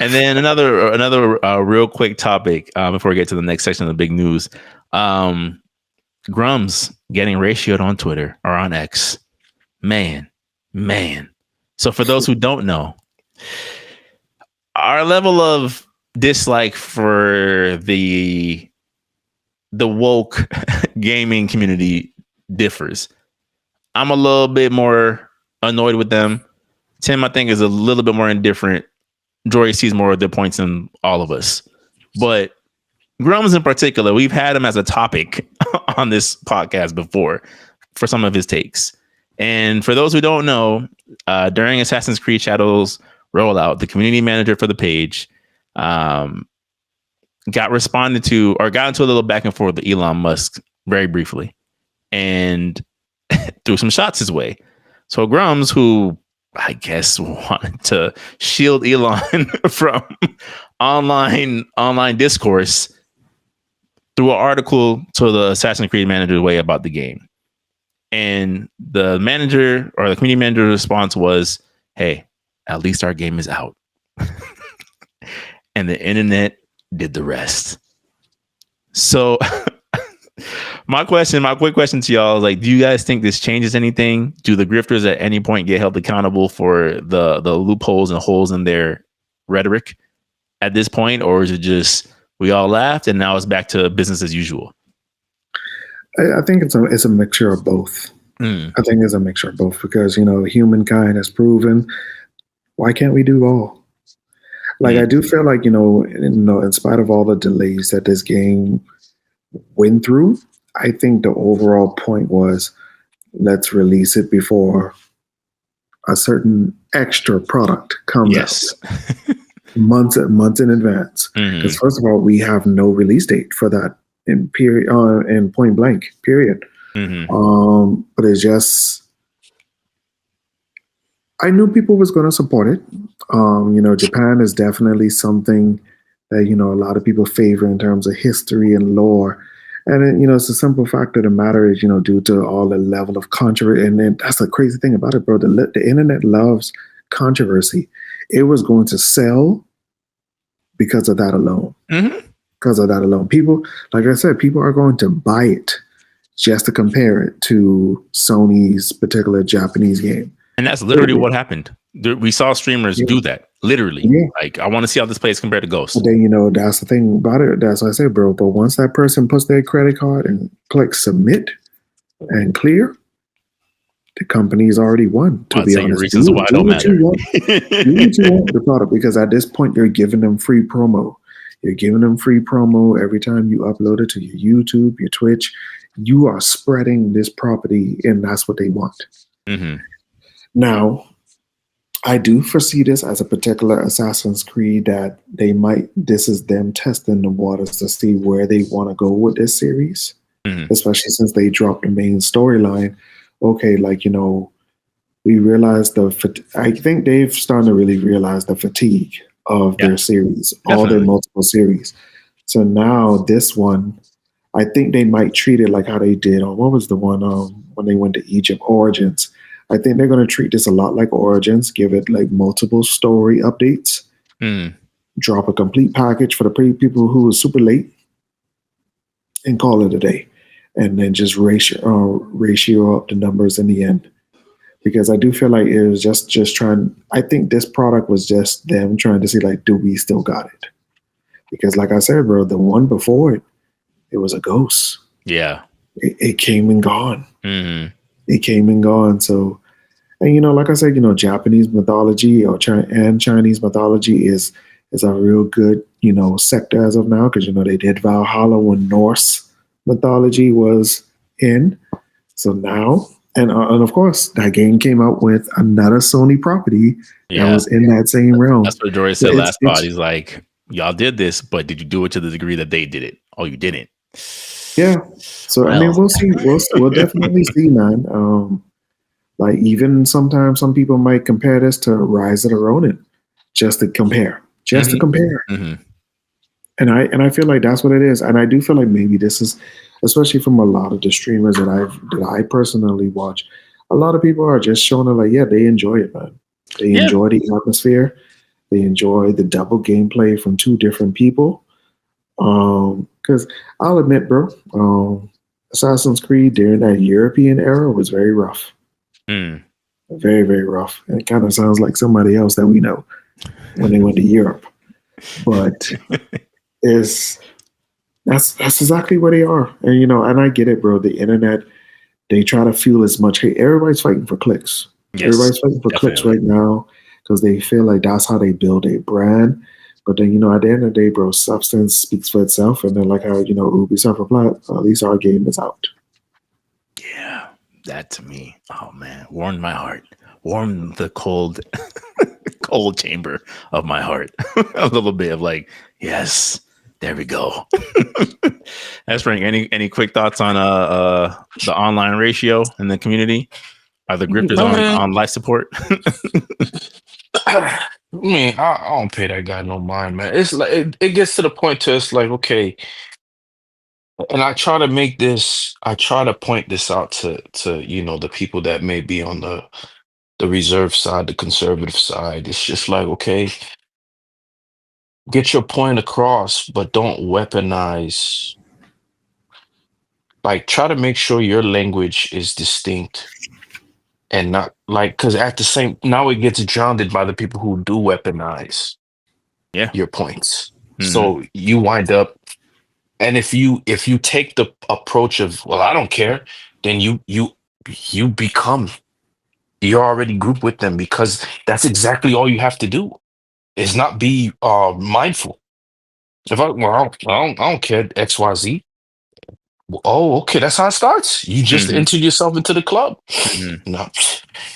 And then another real quick topic before we get to the next section of the big news. Grummz getting ratioed on Twitter or on X. Man. So for those who don't know, our level of dislike for the woke gaming community differs. I'm a little bit more annoyed with them. Tim, I think, is a little bit more indifferent. Jory sees more of the points than all of us. But Grummz in particular, we've had him as a topic on this podcast before for some of his takes. And for those who don't know, during Assassin's Creed Shadows rollout, the community manager for the page got into a little back and forth with Elon Musk very briefly and threw some shots his way. So Grummz, who I guess wanted to shield Elon from online discourse, threw an article to the Assassin's Creed manager's way about the game. And the manager or the community manager's response was, hey, at least our game is out. And the internet did the rest. So my quick question to y'all is, like, do you guys think this changes anything? Do the grifters at any point get held accountable for the loopholes and holes in their rhetoric at this point? Or is it just we all laughed and now it's back to business as usual? I think it's a mixture of both. I think it's a mixture of both because, humankind has proven, why can't we do all? Like, I do feel like, in spite of all the delays that this game went through, I think the overall point was, let's release it before a certain extra product comes out months in advance. Because first of all, we have no release date for that in point blank period. But it's just, I knew people was going to support it. Japan is definitely something that, a lot of people favor in terms of history and lore. And, it's a simple fact of the matter is, due to all the level of controversy. And then that's the crazy thing about it, bro. The internet loves controversy. It was going to sell because of that alone. Because of that alone. People, like I said, people are going to buy it just to compare it to Sony's particular Japanese game. And that's literally what happened. We saw streamers do that. Literally. Like, I want to see how this plays compared to Ghost. But then, that's the thing about it. That's what I say, bro. But once that person puts their credit card and click submit and clear, the company's already won, to be honest. Do what you want. Do what you want with the product, because at this point, you're giving them free promo. You're giving them free promo every time you upload it to your YouTube, your Twitch. You are spreading this property, and that's what they want. Now, I do foresee this as a particular Assassin's Creed that this is them testing the waters to see where they want to go with this series, especially since they dropped the main storyline. Okay, we realized I think they've started to really realize the fatigue of their series, all their multiple series. So now this one, I think they might treat it like how they did on, what was the one when they went to Egypt, Origins. I think they're going to treat this a lot like Origins, give it like multiple story updates, drop a complete package for the people who were super late, and call it a day. And then just ratio up the numbers in the end. Because I do feel like it was just trying, I think this product was just them trying to see, like, do we still got it? Because like I said, bro, the one before it was a ghost. Yeah. It came and gone. It came and gone. So, and like I said, Japanese mythology and Chinese mythology is a real good, sector as of now. Because, they did Valhalla when Norse mythology was in. So now, and of course, that game came out with another Sony property that was in that same realm. That's what Jory said last pod. He's like, y'all did this, but did you do it to the degree that they did it? Oh, you didn't. Yeah. So, I mean, we'll see. We'll definitely see, man. Like, even sometimes some people might compare this to Rise of the Ronin, just to compare. And I feel like that's what it is. And I do feel like maybe this is, especially from a lot of the streamers that I personally watch, a lot of people are just showing it like, yeah, they enjoy it, man. They enjoy the atmosphere. They enjoy the double gameplay from two different people. Because I'll admit, bro, Assassin's Creed during that European era was very rough. Mm. Very, very rough. And it kind of sounds like somebody else that we know when they went to Europe. But it's that's exactly where they are. And and I get it, bro. The internet, they try to fuel as much hate. Everybody's fighting for clicks. Yes, Everybody's fighting for clicks definitely. right now because they feel like that's how they build a brand. But then, at the end of the day, bro, substance speaks for itself. And then, like how, Ubisoft replied, at least our game is out. Yeah, that to me, oh man, warmed my heart, warmed the cold chamber of my heart. A little bit of like, yes, there we go. That's Frank. Any quick thoughts on the online ratio in the community? Are the grifters Man, on life support? I mean, I don't pay that guy no mind, man. It's like it gets to the point to it's like, okay, and I try to point this out to the people that may be on the reserve side, the conservative side. It's just like, okay, get your point across, but don't weaponize. Like, try to make sure your language is distinct and not like, because at the same now it gets drowned by the people who do weaponize Yeah. your points. Mm-hmm. So you wind up, and if you take the approach of, well, I don't care, then you become, you're already grouped with them, because that's exactly all you have to do is not be mindful. If I well, I don't care XYZ. Oh, okay, that's how it starts. You just Mm-hmm. entered yourself into the club. Mm-hmm. No.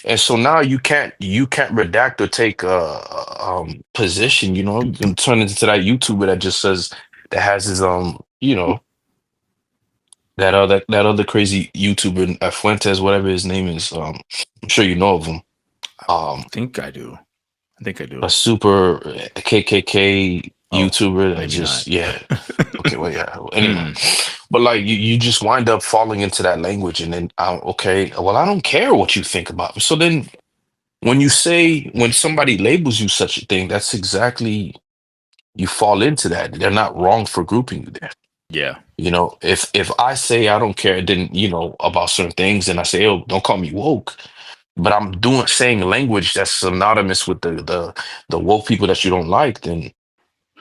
And so now you can't redact or take a position, and turn into that YouTuber that just says, that has his that other crazy YouTuber, Fuentes, whatever his name is. I'm sure you know of him. I think I do. I think I do. A super KKK Oh, YouTuber that maybe not. just, yeah. Okay, well, yeah. Anyway, Mm. but like you just wind up falling into that language, and then okay, well, I don't care what you think about me. So then, when somebody labels you such a thing, that's exactly, you fall into that. They're not wrong for grouping you there. Yeah. If I say I don't care, then about certain things, and I say, oh, don't call me woke, but I'm saying language that's synonymous with the woke people that you don't like, then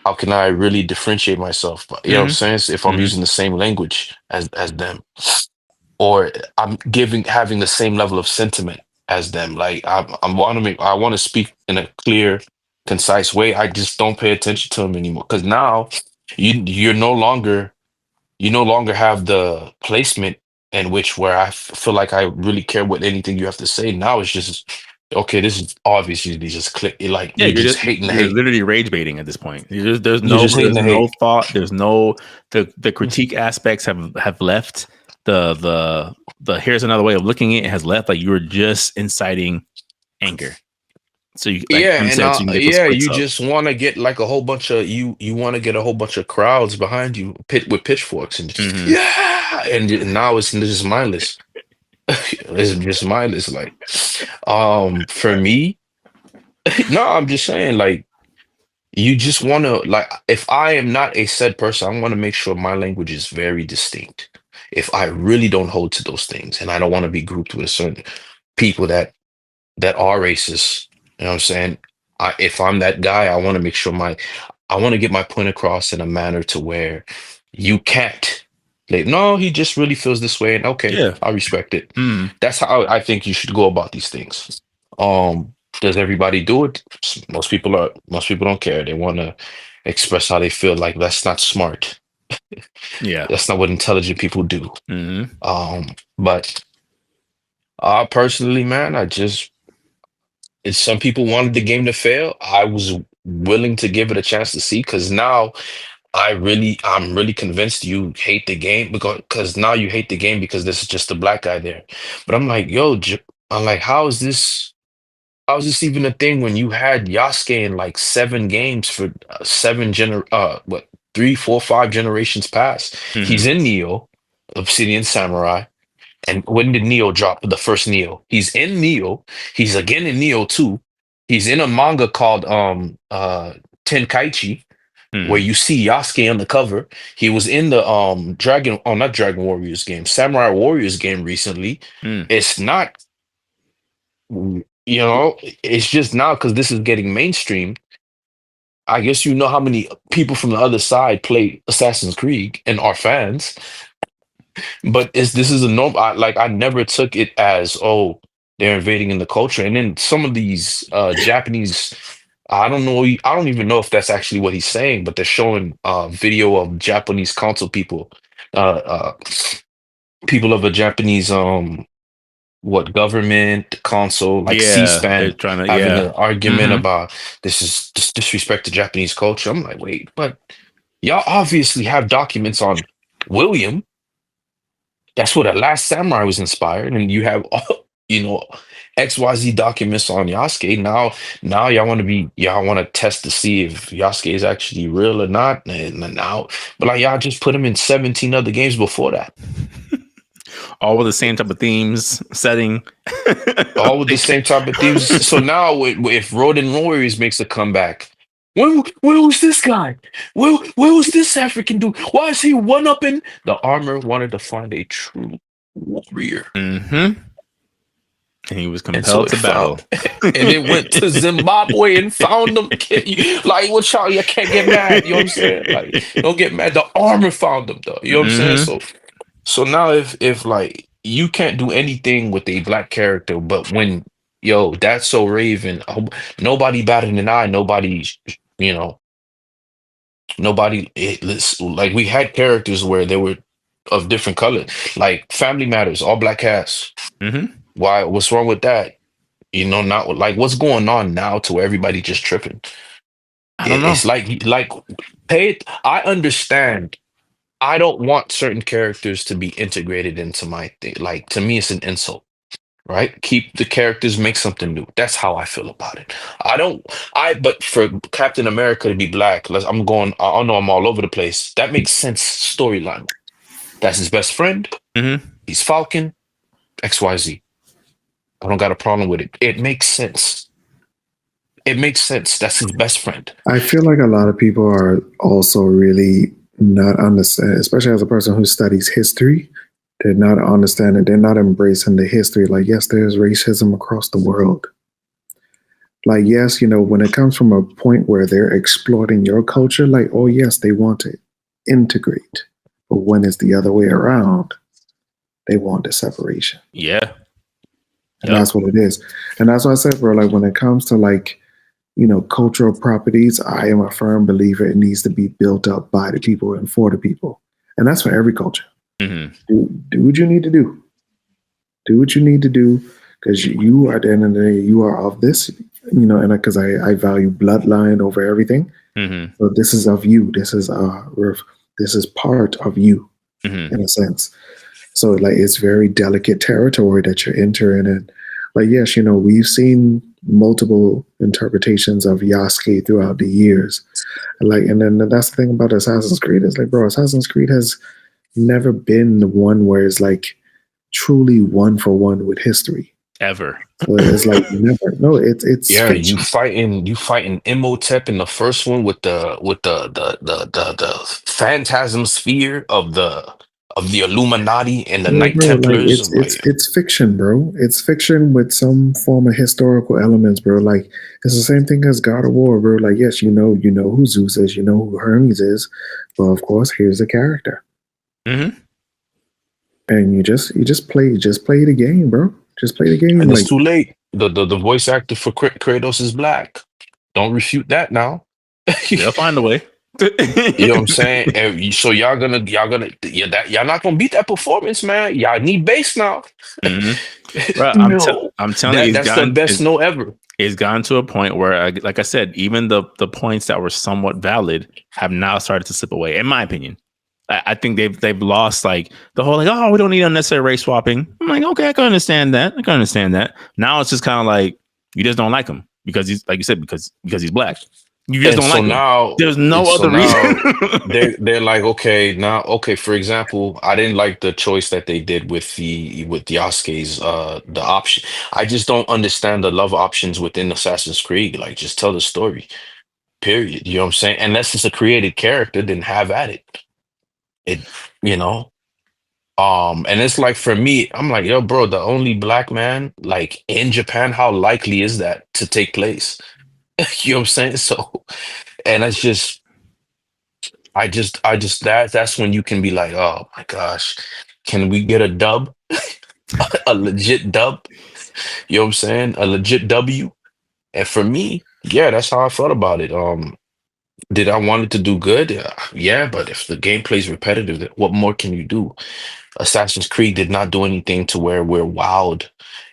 how can I really differentiate myself? You know what I'm Mm-hmm. saying? If I'm Mm-hmm. using the same language as them, or I'm having the same level of sentiment as them. Like I want to speak in a clear, concise way. I just don't pay attention to them anymore, because now you no longer have the placement in which, where I feel like I really care what anything you have to say. Now it's just, okay, this is obviously just click, like Yeah, you're just hating the you're hate. literally rage baiting at this point. There's You're no just hating the hate. thought. There's no the critique aspects have left. The here's another way of looking at it has left. Like you were just inciting anger. So you, like Yeah, Tim and said, so you can get those yeah, clicks you up. just want to get like a whole bunch of you want to get a whole bunch of crowds behind you, with pitchforks, and just, Mm-hmm. yeah, and now it's just mindless. It's just mindless. Like, for me, no, I'm just saying, like, you just want to, like, if I am not a said person, I want to make sure my language is very distinct. If I really don't hold to those things, and I don't want to be grouped with certain people that are racist. You know what I'm saying? If I'm that guy, I want to get my point across in a manner to where you can't, like, no, he just really feels this way, and okay, Yeah. I respect it. Mm. That's how I think you should go about these things. Um, does everybody do it? Most people don't care. They want to express how they feel. Like, that's not smart. Yeah. That's not what intelligent people do. Mm-hmm. But personally, man, if some people wanted the game to fail, I was willing to give it a chance to see, because now I'm really convinced you hate the game, because now you hate the game because this is just a black guy there. But I'm like, yo, I'm like, how is this even a thing when you had Yasuke in like 7 games for 3, 4, 5 generations past? Mm-hmm. He's in Neo, Obsidian Samurai. And when did Neo drop the first Neo? He's in Neo. He's again in Neo 2. He's in a manga called Tenkaichi, where you see Yasuke on the cover. He was in the not Dragon Warriors game, Samurai Warriors game recently. It's not, it's just now because this is getting mainstream. I guess you know how many people from the other side play Assassin's Creed and are fans, but this is a normal. I never took it as, oh, they're invading in the culture. And then some of these Japanese, I don't know, I don't even know if that's actually what he's saying, but they're showing video of Japanese console people, uh, uh, people of a Japanese what government console like Yeah, they're C-SPAN trying to. having Yeah. an argument about this disrespect to Japanese culture. I'm like, wait, but y'all obviously have documents on William. That's what the last samurai was inspired, and you have XYZ documents on Yasuke. Now y'all want to test to see if Yasuke is actually real or not. And now, but like y'all just put him in 17 other games before that. All with the same type of themes, setting. All with the same type of themes. So now, if Roden Warriors makes a comeback, where was this guy? Where was this African dude? Why is he one up in the armor? Wanted to find a true warrior. And he was And so compelled to battle. and it went to Zimbabwe and found them. Like, what y'all? You can't get mad. You know what I'm saying? Like, don't get mad. The armor found them, though. You know what I'm saying? So now, if like you can't do anything with a black character, but when that's so Raven, nobody batted an eye. Nobody, you know, nobody. Like we had characters where they were of different colors, like Family Matters, all black cast. Why? What's wrong with that? Not like what's going on now to where everybody just tripping. I don't know. It's like pay it. I understand. I don't want certain characters to be integrated into my thing. Like to me, it's an insult, right? Keep the characters, make something new. That's how I feel about it. But for Captain America to be black, I'm going. I know I'm all over the place. That makes sense storyline. That's his best friend. He's Falcon. XYZ. I don't got a problem with it. It makes sense. It makes sense. That's his best friend. I feel like a lot of people are also really not understand, especially as a person who studies history. They're not understanding. They're not embracing the history. Like, yes, there's racism across the world. Like, yes, when it comes from a point where they're exploiting your culture, like, oh, yes, they want to integrate. But when it's the other way around, they want the separation. Yeah. And that's what it is. And that's what I said, bro. Like, when it comes to, like, cultural properties, I am a firm believer it needs to be built up by the people and for the people. And that's for every culture. Do what you need to do. Do what you need to do, because you, at the end of the day, you are of this, and because I value bloodline over everything. So this is of you. This is part of you, in a sense. So, like, it's very delicate territory that you're entering. And, like, yes, we've seen multiple interpretations of Yasuke throughout the years. And then that's the thing about Assassin's Creed is, like, bro, Assassin's Creed has never been the one where it's, like, truly one for one with history. Ever. So it's like never. No, it's yeah. fiction. You fighting Imhotep in the first one with the phantasm sphere of the Illuminati and the Knight Bro, like, Templars. it's fiction, bro. It's fiction with some form of historical elements, bro. Like, it's the same thing as God of War, bro. Like, yes, you know who Zeus is, you know who Hermes is, but of course, here's the character. And you just play the game, bro. Just play the game. And it's too late. The voice actor for Kratos is black. Don't refute that now. They'll find a way. You know what I'm saying? And so y'all not gonna beat that performance, man. Y'all need bass now. Bro, I'm telling you, that's the best no ever. It's gotten to a point where, like I said, even the points that were somewhat valid have now started to slip away. In my opinion, I think they've lost, like, the whole, like, oh, we don't need unnecessary race swapping. I'm like, okay, I can understand that. Now it's just kind of like, you just don't like him because he's, like you said, because he's black. You just And don't so like him. now, There's no so other now reason. they're like, okay, now, okay, for example, I didn't like the choice that they did with the Yasuke's the option. I just don't understand the love options within Assassin's Creed. Like, just tell the story, period. You know what I'm saying? Unless it's a created character, then have at it. It, you know. And it's like for me, I'm like, yo, bro, the only black man like in Japan, how likely is that to take place? You know what I'm saying? So, and it's just I just that's when you can be like, oh my gosh, can we get a dub? A legit dub? You know what I'm saying? A legit W. And for me, yeah, that's how I felt about it. Did I want it to do good? Yeah, but if the gameplay is repetitive, then what more can you do? Assassin's Creed did not do anything to where we're wowed,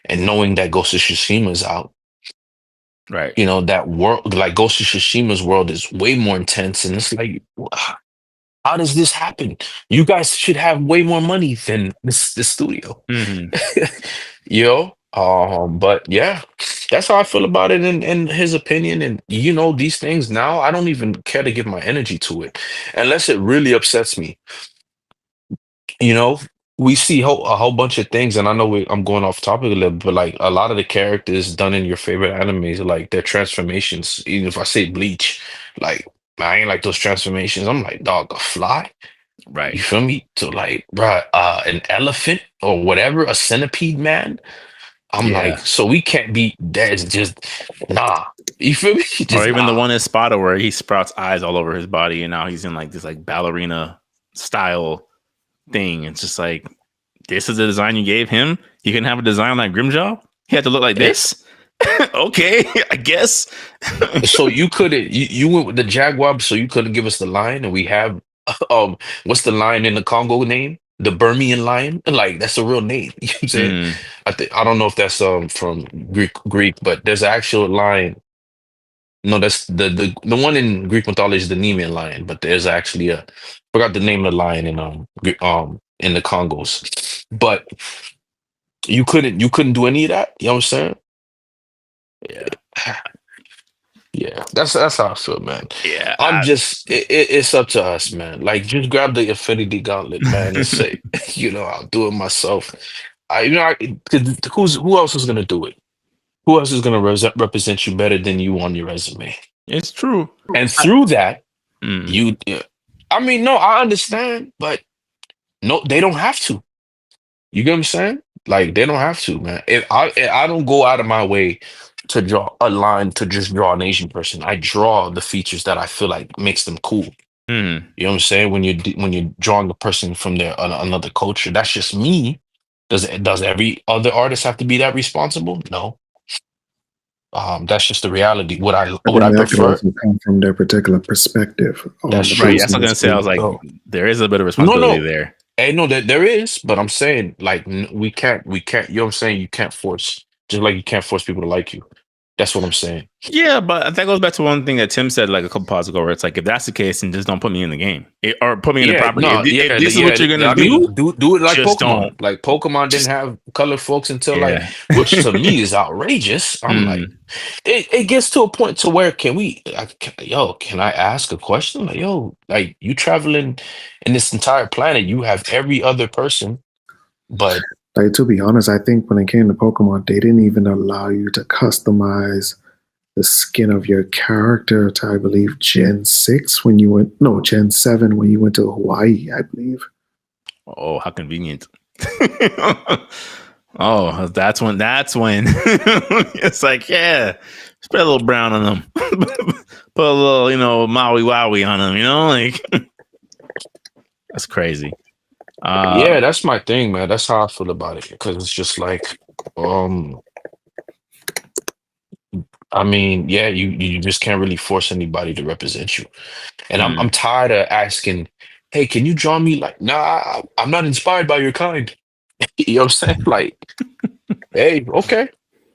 and knowing that Ghost of Tsushima's out, Right. you know, that world, like Ghost of Tsushima's world is way more intense, and it's like, how does this happen? You guys should have way more money than this studio. Hmm. But yeah, that's how I feel about it in his opinion. And you know, these things now, I don't even care to give my energy to it unless it really upsets me. You know, we see a whole bunch of things, and I know I'm going off topic a little, but like a lot of the characters done in your favorite animes, like their transformations. Even if I say Bleach, like I ain't like those transformations. I'm like, dog, a fly. Right. You feel me? So like, bruh, an elephant or whatever, a centipede man. I'm like, Yeah. so we can't be. That's just nah. You feel me? Or Just even the nah. one in Spada where he sprouts eyes all over his body, and now he's in like this like ballerina style thing. It's just like, this is the design you gave him. You can have a design like Grimjaw. He had to look like Eh, this. Okay, I guess. So you couldn't. You went with the Jaguar, so you couldn't give us the lion, and we have um, what's the lion in the Congo name? The Burmese lion. Like that's a real name. You know what I'm saying? Mm, I don't know if that's from Greek, but there's an actual lion. No, that's the one in Greek mythology is the Nemean lion, but there's actually a forgot the name of the lion in in the Congos. But you couldn't do any of that. You know what I'm saying? yeah, Yeah, that's how I feel, man. yeah. I'm just it's up to us, man. Like just grab the Infinity Gauntlet, man, and say, I'll do it myself. Who else is gonna do it? Who else is gonna represent you better than you on your resume? It's true. And through that, Mm, you, yeah, I mean, no, I understand, but no, they don't have to. You get what I'm saying? Like they don't have to, man. If I don't go out of my way to draw a line to just draw an Asian person. I draw the features that I feel like makes them cool. mm. You know what I'm saying? When you're drawing a person from another culture, that's just me. Does every other artist have to be that responsible? No. That's just the reality. Would I I would think I that could prefer? also come from their particular perspective on That's the Right. true. That's what person I'm gonna that's say. I was being like, oh, there is a bit of No, responsibility no. there. I know that there is, but I'm saying like we can't, you know what I'm saying? You can't force, just like you can't force people to like you. That's what I'm saying. Yeah, but that goes back to one thing that Tim said like a couple pods ago, where it's like, if that's the case, then just don't put me in the game. Or put me in the Yeah, property. no, If yeah, this is what you're gonna I mean, do, do it like just don't. Pokemon. Like Pokemon didn't Just have colored folks until like, yeah. which to me is outrageous. I'm like, Mm. it gets to a point to where can I ask a question? Like, yo, like you traveling in this entire planet, you have every other person, but like to be honest, I think when it came to Pokemon, they didn't even allow you to customize the skin of your character to I believe Gen 6 when you went no, Gen 7 when you went to Hawaii, I believe. Oh, how convenient. Oh, that's when it's like, yeah, spread a little brown on them. Put a little, Maui Wowie on them, like that's crazy. yeah, that's my thing, man. That's how I feel about it. Because it's just like, um, I mean, yeah, you just can't really force anybody to represent you. And I'm mm. tired of asking, hey, can you draw me like, nah, I'm not inspired by your kind. You know what I'm saying? Like, hey, okay,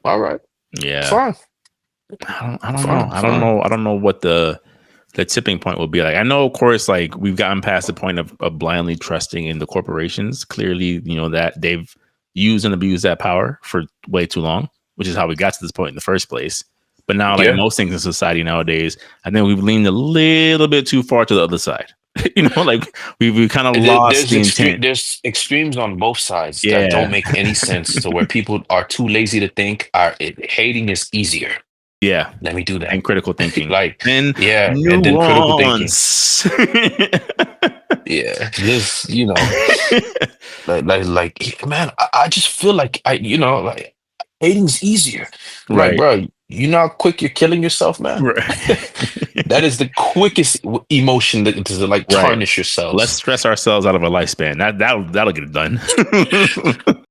all right, Yeah. fine, I don't know. fine, I don't fine. know. I don't know what the tipping point will be like. I know, of course, like we've gotten past the point of blindly trusting in the corporations. Clearly, that they've used and abused that power for way too long, which is how we got to this point in the first place. But now, like most things in society nowadays, I think we've leaned a little bit too far to the other side. Like we kind of lost the intent. There's extremes on both sides that don't make any sense. To where people are too lazy to think. Hating is easier. Yeah, let me do that. And critical thinking, and then critical thinking. Just like man, I just feel like hating's easier. Right, bro. You know how quick you're killing yourself, man. Right. That is the quickest emotion to tarnish yourself. Let's stress ourselves out of a lifespan. That'll get it done.